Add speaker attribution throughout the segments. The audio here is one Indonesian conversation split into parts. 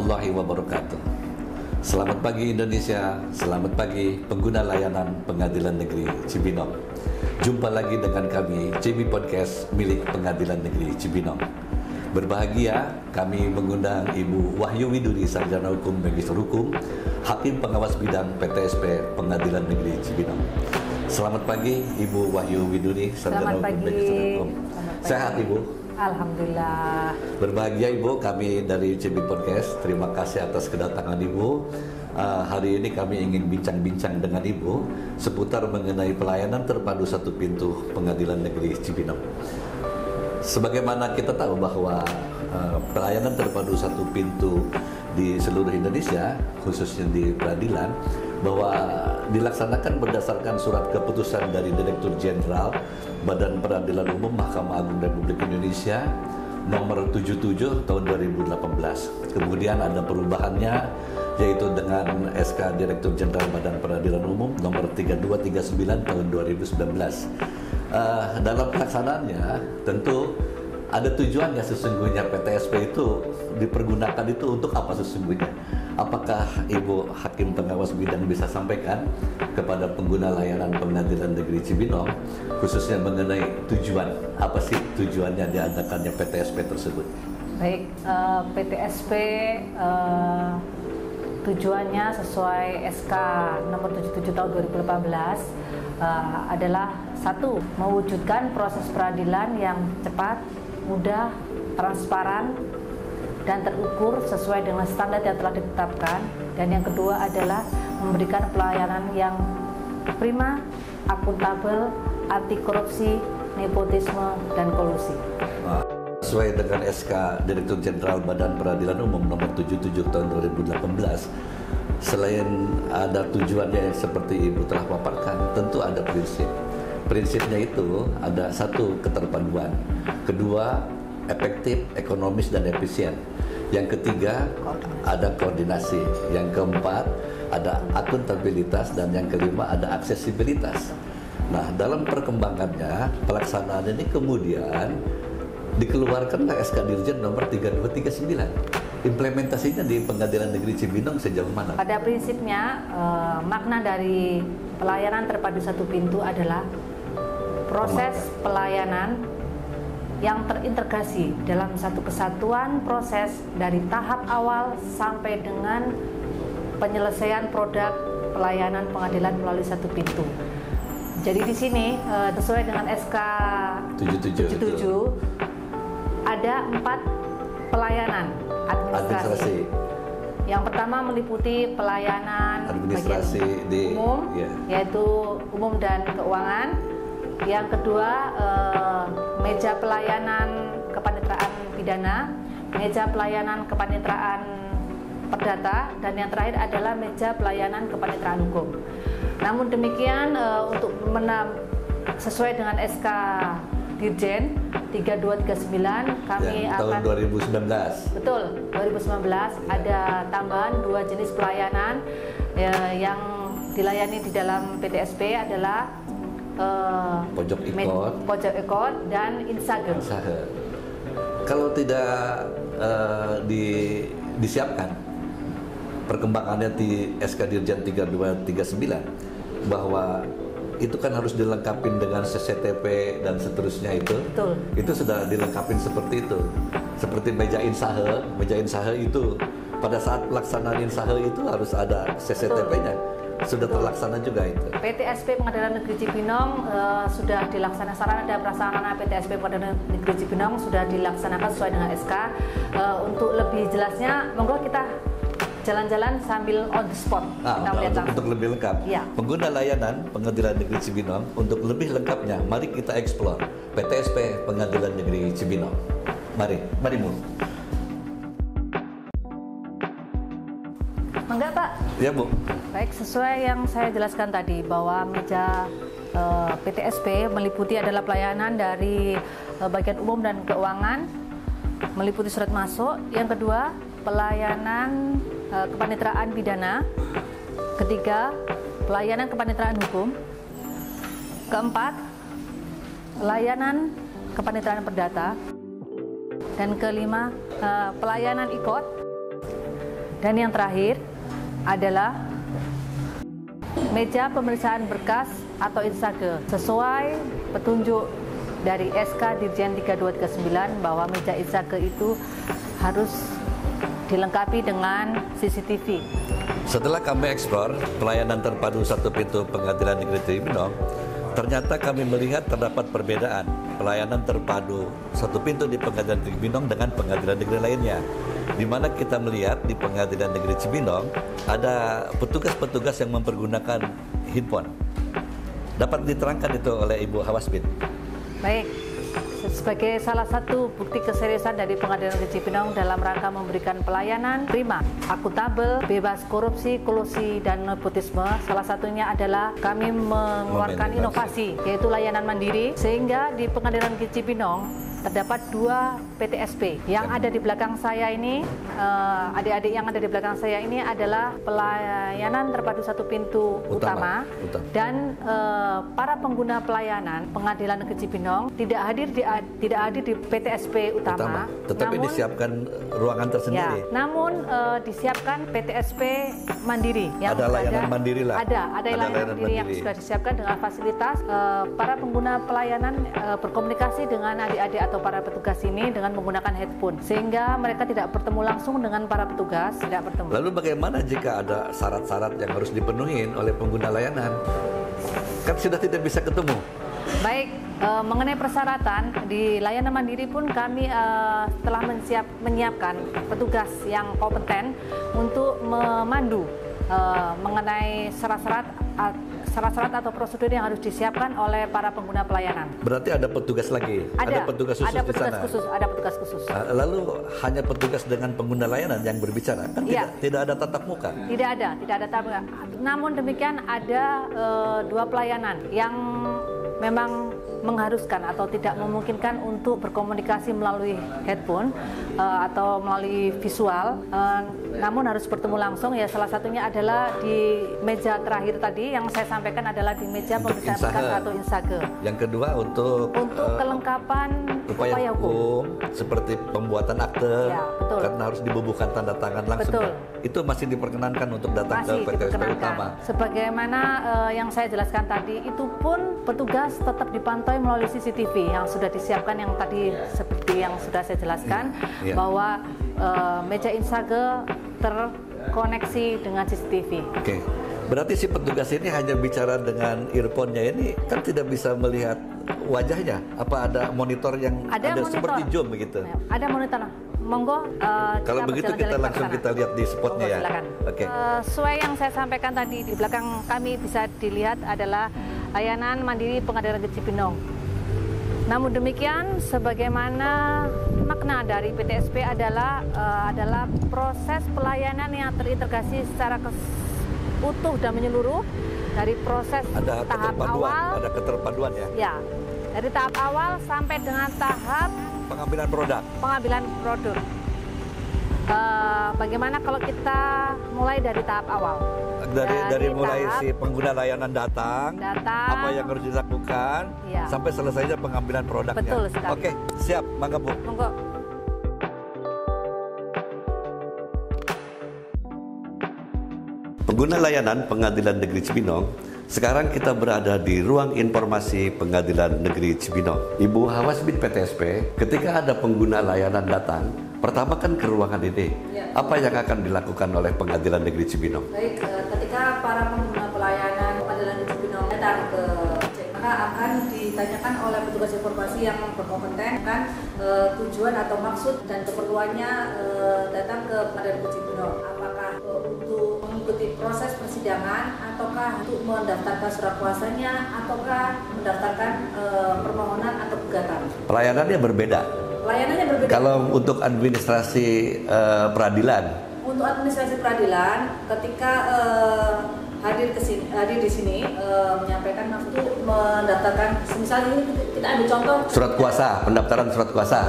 Speaker 1: warahmatullahi wabarakatuh. Selamat pagi Indonesia, selamat pagi pengguna layanan Pengadilan Negeri Cibinong. Jumpa lagi dengan kami, CB Podcast milik Pengadilan Negeri Cibinong. Berbahagia kami mengundang Ibu Wahyu Widuri, Sarjana Hukum Magister Hukum, Hakim Pengawas Bidang PTSP Pengadilan Negeri Cibinong. Selamat pagi Ibu Wahyu Widuri, Sarjana Hukum Magister Hukum. Sehat Ibu?
Speaker 2: Alhamdulillah.
Speaker 1: Berbahagia Ibu, kami dari CB Podcast. Terima kasih atas kedatangan Ibu. Hari ini kami ingin bincang-bincang dengan Ibu seputar mengenai pelayanan terpadu satu pintu Pengadilan Negeri Cibinong. Sebagaimana kita tahu bahwa pelayanan terpadu satu pintu di seluruh Indonesia, khususnya di peradilan, bahwa dilaksanakan berdasarkan surat keputusan dari Direktur Jenderal Badan Peradilan Umum Mahkamah Agung Republik Indonesia nomor 77 tahun 2018. Kemudian ada perubahannya, yaitu dengan SK Direktur Jenderal Badan Peradilan Umum nomor 3239 tahun 2019. Dalam pelaksanaannya tentu ada tujuannya, sesungguhnya PTSP itu dipergunakan itu untuk apa sesungguhnya? Apakah Ibu Hakim Pengawas Bidang bisa sampaikan kepada pengguna layanan Pengadilan Negeri Cibinong khususnya mengenai tujuan, apa sih tujuannya diadakannya PTSP tersebut?
Speaker 2: Baik, PTSP tujuannya sesuai SK nomor 77 tahun 2018 adalah satu, mewujudkan proses peradilan yang cepat, mudah, transparan, dan terukur sesuai dengan standar yang telah ditetapkan. Dan yang kedua adalah memberikan pelayanan yang prima, akuntabel, anti korupsi, nepotisme, dan kolusi.
Speaker 1: Sesuai dengan SK Direktur Jenderal Badan Peradilan Umum nomor 77 tahun 2018, selain ada tujuannya seperti Ibu telah paparkan, tentu ada prinsip. Prinsipnya itu ada satu, keterpaduan, kedua, efektif, ekonomis, dan efisien. Yang ketiga, ada koordinasi. Yang keempat, ada akuntabilitas. Dan yang kelima, ada aksesibilitas. Nah, dalam perkembangannya, pelaksanaan ini kemudian dikeluarkanlah SK Dirjen nomor 3239. Implementasinya di Pengadilan Negeri Cibinong sejauh mana?
Speaker 2: Pada prinsipnya, makna dari pelayanan terpadu satu pintu adalah proses pelayanan yang terintegrasi dalam satu kesatuan proses dari tahap awal sampai dengan penyelesaian produk pelayanan pengadilan melalui satu pintu. Jadi di sini sesuai dengan SK 77 ada 4 pelayanan administrasi. Yang pertama meliputi pelayanan
Speaker 1: administrasi di
Speaker 2: umum, yaitu umum dan keuangan. Yang kedua, meja pelayanan kepaniteraan pidana, meja pelayanan kepaniteraan perdata, dan yang terakhir adalah meja pelayanan kepaniteraan hukum. Namun demikian, untuk sesuai dengan SK Dirjen 3239 kami
Speaker 1: tahun
Speaker 2: akan
Speaker 1: 2019.
Speaker 2: Betul, 2019 ada tambahan 2 jenis pelayanan yang dilayani di dalam PTSP adalah
Speaker 1: pojok
Speaker 2: ikot dan insage.
Speaker 1: Kalau tidak disiapkan perkembangannya di SK Dirjen 3239 bahwa itu kan harus dilengkapi dengan CCTV dan seterusnya itu.
Speaker 2: Betul.
Speaker 1: Itu sudah dilengkapi seperti itu. Seperti meja insahe itu pada saat pelaksanaan insahe itu harus ada CCTV-nya. Sudah terlaksana juga itu.
Speaker 2: PTSP Pengadilan Negeri Cibinong sudah dilaksanakan, sarana dan prasarana PTSP Pengadilan Negeri Cibinong sudah dilaksanakan sesuai dengan SK. Untuk lebih jelasnya, monggo kita jalan-jalan sambil on the spot.
Speaker 1: Untuk lebih lengkap, ya. Pengguna layanan Pengadilan Negeri Cibinong, untuk lebih lengkapnya, mari kita eksplor PTSP Pengadilan Negeri Cibinong. Mari Bu.
Speaker 2: Enggak Pak?
Speaker 1: Ya Bu.
Speaker 2: Baik, sesuai yang saya jelaskan tadi bahwa meja PTSP meliputi adalah pelayanan dari bagian umum dan keuangan, meliputi surat masuk. Yang kedua, pelayanan kepaniteraan pidana. Ketiga, pelayanan kepaniteraan hukum. Keempat, pelayanan kepaniteraan perdata. Dan kelima, pelayanan ikot. Dan yang terakhir adalah meja pemeriksaan berkas atau insage sesuai petunjuk dari SK Dirjen 3239 bahwa meja insage itu harus dilengkapi dengan CCTV.
Speaker 1: Setelah kami eksplor pelayanan terpadu satu pintu Pengadilan Negeri Cibinong, ternyata kami melihat terdapat perbedaan pelayanan terpadu satu pintu di Pengadilan Negeri Cibinong dengan pengadilan negeri lainnya. Di mana kita melihat di Pengadilan Negeri Cibinong ada petugas-petugas yang mempergunakan handphone. Dapat diterangkan itu oleh Ibu Hawasbin.
Speaker 2: Baik, sebagai salah satu bukti keseriusan dari Pengadilan Negeri Cibinong dalam rangka memberikan pelayanan prima, akuntabel, bebas korupsi, kolusi, dan nepotisme, salah satunya adalah kami mengeluarkan inovasi, yaitu layanan mandiri, sehingga di Pengadilan Negeri Cibinong terdapat 2 PTSP. Yang ada di belakang saya ini, adik-adik yang ada di belakang saya ini adalah pelayanan terpadu satu pintu utama. Dan para pengguna pelayanan Pengadilan Negeri Cibinong tidak hadir di PTSP utama.
Speaker 1: Tetapi disiapkan ruangan tersendiri.
Speaker 2: Ya, namun disiapkan PTSP mandiri.
Speaker 1: Yang ada layanan mandiri lah.
Speaker 2: Ada layanan mandiri yang sudah disiapkan dengan fasilitas para pengguna pelayanan berkomunikasi dengan adik-adik atau para petugas ini dengan menggunakan headphone, sehingga mereka tidak bertemu langsung dengan para petugas, tidak bertemu.
Speaker 1: Lalu bagaimana jika ada syarat-syarat yang harus dipenuhi oleh pengguna layanan? Kan sudah tidak bisa ketemu.
Speaker 2: Baik, mengenai persyaratan di layanan mandiri pun kami telah menyiapkan petugas yang kompeten untuk memandu mengenai syarat-syarat atau prosedur yang harus disiapkan oleh para pengguna pelayanan.
Speaker 1: Berarti ada petugas lagi? Ada petugas khusus di sana?
Speaker 2: Ada petugas khusus.
Speaker 1: Lalu hanya petugas dengan pengguna layanan yang berbicara? Kan tidak ada tatap muka?
Speaker 2: Tidak ada tatap muka. Namun demikian ada 2 pelayanan yang memang mengharuskan atau tidak memungkinkan untuk berkomunikasi melalui headphone atau melalui visual, namun harus bertemu langsung. Ya, salah satunya adalah di meja terakhir tadi yang saya sampaikan adalah di meja pemeriksaan berkas atau insage.
Speaker 1: Yang kedua untuk
Speaker 2: kelengkapan upaya hukum
Speaker 1: seperti pembuatan akte,
Speaker 2: ya, betul.
Speaker 1: Karena harus dibubuhkan tanda tangan langsung.
Speaker 2: Betul.
Speaker 1: Itu masih diperkenankan untuk datang ke PTSP utama.
Speaker 2: Sebagaimana yang saya jelaskan tadi, itu pun petugas tetap dipantau melalui CCTV yang sudah disiapkan, yang tadi seperti yang sudah saya jelaskan, bahwa meja insage terkoneksi dengan CCTV.
Speaker 1: Oke. Berarti si petugas ini hanya bicara dengan earphone-nya, ini kan tidak bisa melihat wajahnya. Apa ada monitor yang ada monitor. Seperti Zoom begitu?
Speaker 2: Ada monitor. Monggo.
Speaker 1: Kalau begitu kita langsung kita lihat di spotnya ya.
Speaker 2: Oke. Sesuai yang saya sampaikan tadi, di belakang kami bisa dilihat adalah layanan mandiri Pengadilan Negeri Cibinong. Namun demikian, sebagaimana makna dari PTSP adalah proses pelayanan yang terintegrasi secara utuh dan menyeluruh dari proses tahap awal.
Speaker 1: Ada keterpaduan ya?
Speaker 2: Ya, dari tahap awal sampai dengan tahap
Speaker 1: pengambilan produk.
Speaker 2: Bagaimana kalau kita mulai dari tahap awal?
Speaker 1: Dari mulai si pengguna layanan datang, apa yang harus dilakukan, sampai selesainya pengambilan produknya.
Speaker 2: Betul sekali.
Speaker 1: Oke, siap, mangga Bu.
Speaker 2: Monggo.
Speaker 1: Pengguna layanan Pengadilan Negeri Cibinong, sekarang kita berada di ruang informasi Pengadilan Negeri Cibinong. Ibu Hawasbin PTSP, ketika ada pengguna layanan datang, pertama kan ke ruangan ini. Apa yang akan dilakukan oleh Pengadilan Negeri Cibinong?
Speaker 2: Baik, ketika para pengguna pelayanan Pengadilan Negeri Cibinong datang ke maka akan ditanyakan oleh petugas informasi yang berkompeten kan tujuan atau maksud dan keperluannya datang ke Pengadilan Negeri Cibinong. Apakah untuk mengikuti proses persidangan, ataukah untuk mendaftarkan surat kuasanya, ataukah mendaftarkan permohonan atau gugatan?
Speaker 1: Pelayanannya berbeda. Kalau untuk administrasi peradilan.
Speaker 2: Untuk administrasi peradilan, ketika hadir di sini menyampaikan maksud mendaftarkan, misalnya ini kita ambil contoh
Speaker 1: surat kuasa, pendaftaran surat kuasa.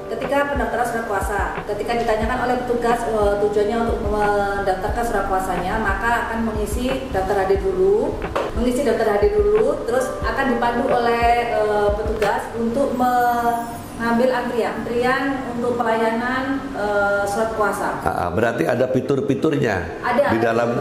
Speaker 2: Ketika pendaftaran surat kuasa, ketika ditanyakan oleh petugas tujuannya untuk mendaftarkan surat kuasanya, maka akan mengisi daftar hadir dulu, mengisi daftar hadir dulu, terus akan dipandu oleh petugas untuk mengambil antrian untuk pelayanan surat kuasa.
Speaker 1: Berarti ada fitur-fiturnya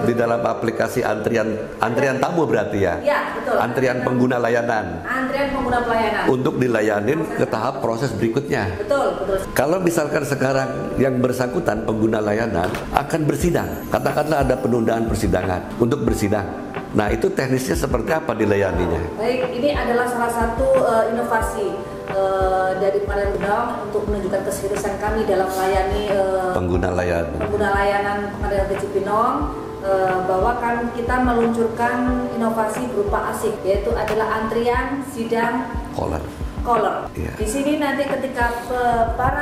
Speaker 1: di dalam aplikasi antrian tamu berarti ya?
Speaker 2: Ya, betul.
Speaker 1: Antrian pengguna layanan.
Speaker 2: Antrian pengguna pelayanan.
Speaker 1: Untuk dilayanin ke tahap proses berikutnya.
Speaker 2: Betul.
Speaker 1: Kalau misalkan sekarang yang bersangkutan pengguna layanan akan bersidang, katakanlah ada penundaan persidangan untuk bersidang. Nah, itu teknisnya seperti apa dilayaninya?
Speaker 2: Baik, ini adalah salah satu inovasi dari Pengadilan Undang untuk menunjukkan keseriusan kami dalam melayani pengguna layanan Pengadilan Negeri Cibinong, bahwa kan kita meluncurkan inovasi berupa ASIK, yaitu adalah antrian sidang caller. Yeah. Di sini nanti ketika para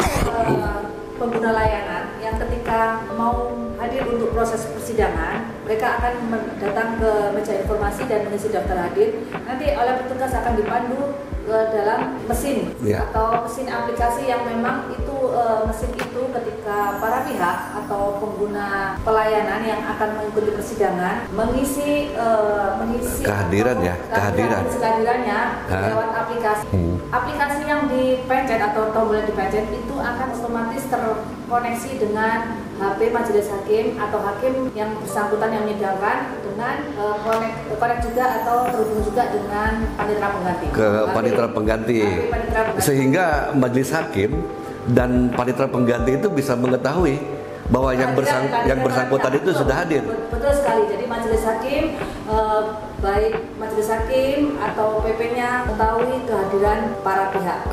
Speaker 2: pengguna layanan yang ketika mau hadir untuk proses persidangan, mereka akan datang ke meja informasi dan mengisi daftar hadir. Nanti oleh petugas akan dipandu ke dalam mesin atau mesin aplikasi yang memang itu mesin itu ketika para pihak atau pengguna pelayanan yang akan mengikuti persidangan mengisi kehadirannya lewat aplikasi. Aplikasi yang dipencet atau tombol yang dipencet itu akan otomatis terkoneksi dengan HP majelis hakim atau hakim yang bersangkutan yang menyidangkan dengan connect juga atau terhubung juga dengan panitera pengganti.
Speaker 1: Panitera pengganti. Sehingga majelis hakim dan panitera pengganti itu bisa mengetahui bahwa yang bersangkutan itu sudah hadir.
Speaker 2: Betul sekali. Jadi majelis hakim baik majelis hakim atau PP-nya mengetahui kehadiran para pihak.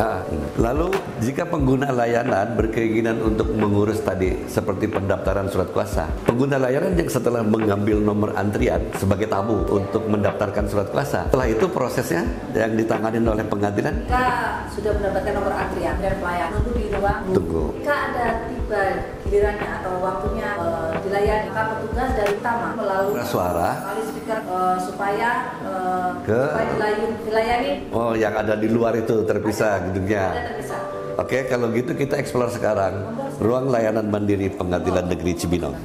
Speaker 1: Lalu jika pengguna layanan berkeinginan untuk mengurus tadi seperti pendaftaran surat kuasa, pengguna layanan yang setelah mengambil nomor antrian sebagai tamu untuk mendaftarkan surat kuasa, setelah itu prosesnya yang ditangani oleh pengadilan?
Speaker 2: Jika sudah mendapatkan nomor antrian dan pelayan, tunggu di ruang tunggu. Jika ada tiba gilirannya atau waktunya dilayani, maka petugas dari utama melalui suara speaker supaya dilayani. Oh,
Speaker 1: yang ada di luar itu terpisah gedungnya.
Speaker 2: Terpisah.
Speaker 1: Oke, kalau gitu kita eksplor sekarang ruang layanan mandiri Pengadilan Negeri Cibinong.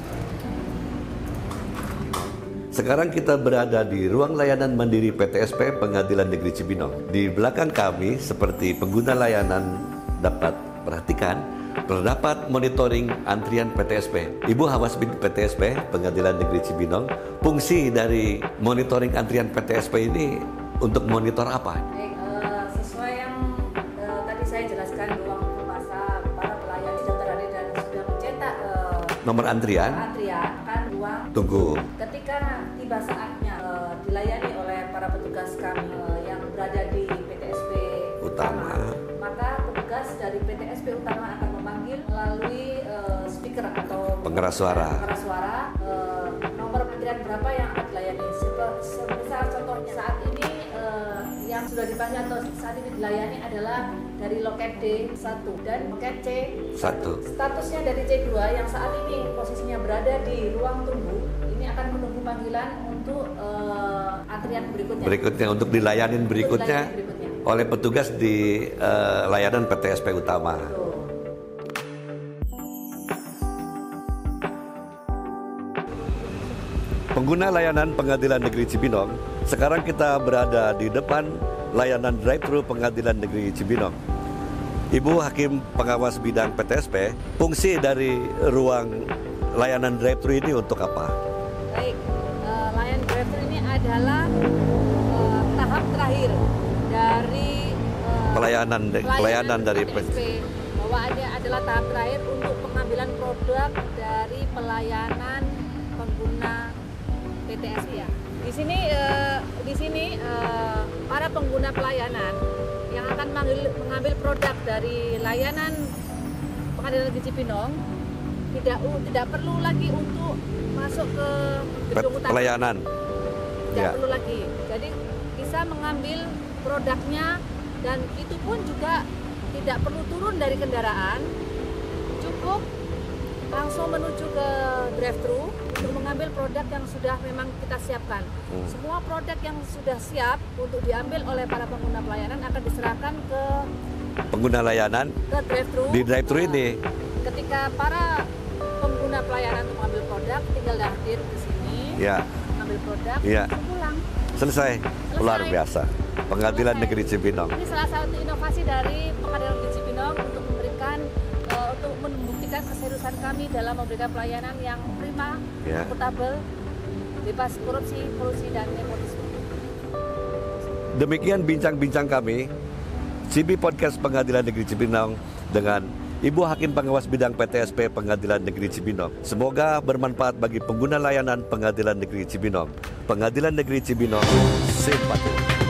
Speaker 1: Sekarang kita berada di ruang layanan mandiri PTSP Pengadilan Negeri Cibinong. Di belakang kami, seperti pengguna layanan dapat perhatikan, terdapat monitoring antrian PTSP. Ibu Hawas bin PTSP Pengadilan Negeri Cibinong. Fungsi dari monitoring antrian PTSP ini untuk monitor apa?
Speaker 2: Sesuai yang tadi saya jelaskan, ruang masa para pelayan di daftar hadir dan sudah mencetak
Speaker 1: nomor antrian
Speaker 2: kan ruang
Speaker 1: tunggu.
Speaker 2: Ketika tiba saatnya dilayani oleh para petugas kami yang berada di PTSP utama, maka petugas dari PTSP utama akan memanggil melalui speaker atau
Speaker 1: pengeras suara
Speaker 2: nomor antrian berapa yang akan dilayani. Semisal contohnya saat ini yang sudah dipanggil atau saat ini dilayani adalah dari loket D1 dan loket C1. Statusnya dari C2 yang saat ini posisinya berada di ruang tunggu, ini akan menunggu panggilan untuk antrian berikutnya
Speaker 1: untuk dilayanin berikutnya oleh petugas di layanan PTSP utama. Pengguna layanan Pengadilan Negeri Cibinong, sekarang kita berada di depan layanan drive-thru Pengadilan Negeri Cibinong. Ibu Hakim Pengawas Bidang PTSP, fungsi dari ruang layanan drive-thru ini untuk apa?
Speaker 2: Baik, layanan drive-thru ini adalah tahap terakhir dari pelayanan dari PTSP, bahwa adalah tahap terakhir untuk pengambilan produk dari pelayanan pengguna PTSP ya. Di sini para pengguna pelayanan yang akan mengambil produk dari layanan Pengadilan Negeri Cibinong tidak perlu lagi untuk masuk ke gedung utama.
Speaker 1: Pelayanan.
Speaker 2: Tidak perlu lagi. Jadi bisa mengambil produknya dan itu pun juga tidak perlu turun dari kendaraan. Cukup langsung menuju ke drive-thru untuk mengambil produk yang sudah memang kita siapkan. Semua produk yang sudah siap untuk diambil oleh para pengguna pelayanan akan diserahkan ke
Speaker 1: pengguna layanan
Speaker 2: ke drive-thru.
Speaker 1: Di drive-thru ini.
Speaker 2: Ketika para pengguna pelayanan untuk mengambil produk, tinggal hadir ke sini, mengambil produk, pulang.
Speaker 1: Selesai. Luar biasa. Pengadilan Negeri Cibinong.
Speaker 2: Ini salah satu inovasi dari Pengadilan Negeri Cibinong untuk membuktikan keseriusan kami dalam memberikan pelayanan yang prima, akuntabel, bebas korupsi, kolusi, dan nepotisme.
Speaker 1: Demikian bincang-bincang kami CB Podcast Pengadilan Negeri Cibinong dengan Ibu Hakim Pengawas Bidang PTSP Pengadilan Negeri Cibinong. Semoga bermanfaat bagi pengguna layanan Pengadilan Negeri Cibinong. Pengadilan Negeri Cibinong, simpati.